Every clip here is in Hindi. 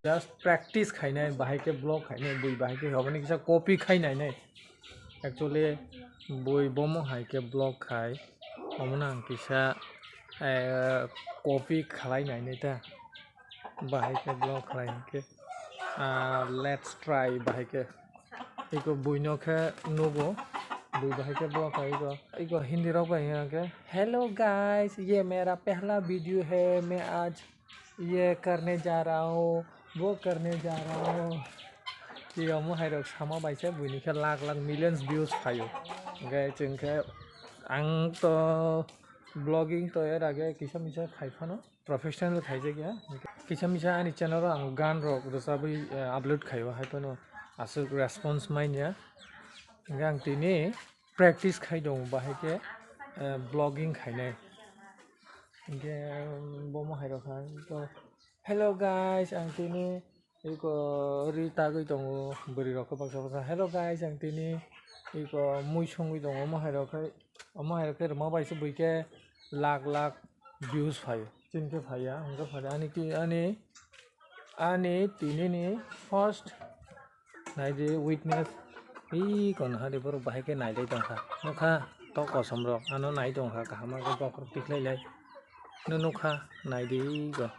Just practice खाइनाय बाहायके ब्लग खाइनाय बुई बाहायके हबने किसा कॉपी खाइनाय नै एक्चुअली बुई बमो हायके ब्लग खाय हमना किसा कॉपी खालायनाय नै ता बाहायके ब्लग खालायके लेट्स ट्राई बाहायके इको बुइनो के नुगो बुई बाहायके ब्लग खाइको इको हिंदी रॉक बाहायके हेलो गाइस ये मेरा पहला वीडियो है मैं आज ये करने जा रहा हूँ वो करने जा रहा हूँ कि हम हाइरक सामा बाइसे बुइनिखे लाख लाख मिलियंस व्यूज फायो ओमफ्राय जोंखे आं तो ब्लगिंग तो यार आगे किसा मिसा खाइफानो प्रोफेशनल खाइजे गया किसा मिसा आनी चैनल आं गान रक रोजाबै अपलोड खाइयो हाइफानो आसो रेस्पॉन्स माइनिया ओमफ्राय आं दिनै प्रेक्टिस खाइदों बाहायके ब्लगिंग खाइनाय ओमफ्राय बमो हाइरक तो हेलो गाइस आं दिनै इको रिता गई दङ बोरै रखो बाक्सा बाक्सा हेलो गाइस आं दिनै इको मुइ संगै दङ माहायरकै रमा बाइसे बुइके लाख लाख व्यूज फायो जिनके फाया हमको फाया आनी दिनैनि फर्स्ट नायदे विटनेस इ कोन हादे बर बाहायके नायदे दंखा नखा तो कसम र आनो नाय दंखा गाहामा बखर तिखलायलाय नखा नायदे ग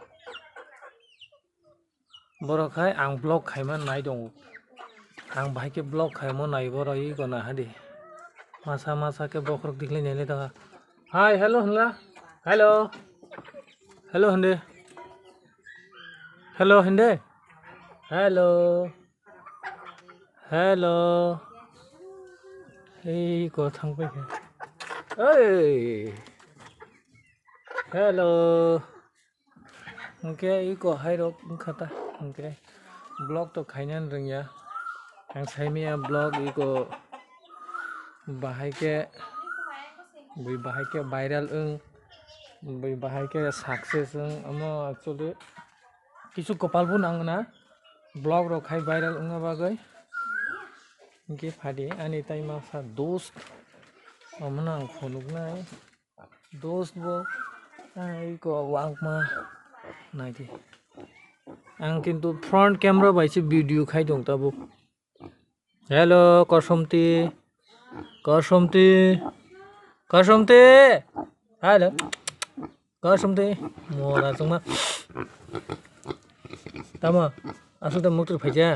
बरखाय आं ब्लग खाइमान नाय दङ आं बाहायके ब्लग खाइमो नाय बर इ गना हादे मासा के बखर तिखलायनायले दंखा हाय हेलो होनला हेलो हेलो होनदे हेलो होनदे हेलो हेलो ए को थांबाय ओइ हेलो ओके इको हाइरक खाता ओके ब्लग तो खाइनान रोंया आं साइमिया ब्लग इको बाहायके बुई बाहायके भाइराल बुई बाहायके सक्सेस अमो एक्चुअली किछु कपालबो नांगना ब्लग रो खाइ भाइराल बागै के फादे आनी टाइमा सा दोस्त अमना आं फनुगनाय दोस्त बो इको वांगमा नायदे आं किन्तु फ्रंट कैमरा बाइसे वीडियो खाइ दं ताबो हेलो कसमती कसमती कसमती हेलो कसमती मोरा जमा तामा आसु त मुत्र फैजा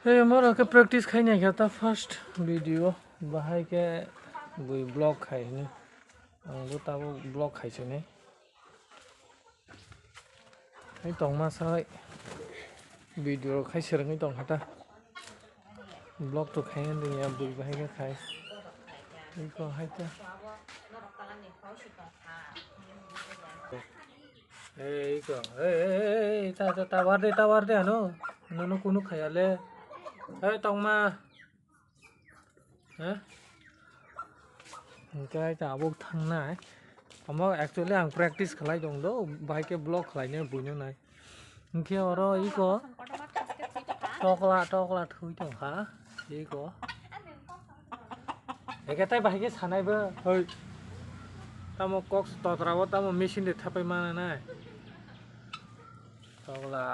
ए मोरा के प्रैक्टिस खाइनाय था फर्स्ट वीडियो बाहाय के बुई ब्लॉग खाइने आंबो ताबो ब्लॉग खाइसने है तंमा साय वीडियो खाइसरङै दं हाता ब्लॉग तो खाइने दुनिया बुई बाहाय के खाइ इको हायता ए इको ए टावर दे हनो ननो कुनु खायाले ए तंमा ह ओमफ्राय दाबो थांनाय हम एक्चुअली आं प्रेक्टिस खालाय दं दो बाहायके ब्लग खालायने बुइनो नाय ओमफ्राय अरो इको टकला थुइ दंखा इको एकेताय बाहायके सानायबो है तामो कक्स तत्राबो तामो मेसिन दे थापाय माना नाय टकला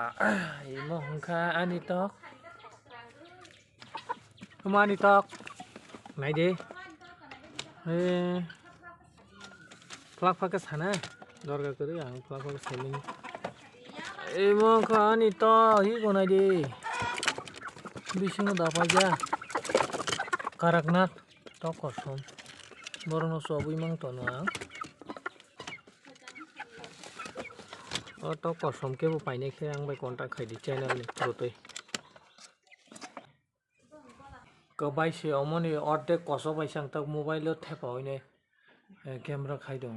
इमो हंखा आनी तक मानी तक नायदे ए फ्लाक फाके साना दरकार करे आं फ्लाक फाके साइलिनि इमो खानी तो हि गनाय दे बिसिनो दापायजा काराकनाथ तो कसम बरनो सबुय मांतनो आं तो कसम के बो पाइनायखे आं बाय कन्टाक्ट खाइदि चैनल नि थ्रुतै कबाइसे अमनि अर्धेक कसो बाइसां तक मोबाइल थेपा होइने कैमरा खाइदों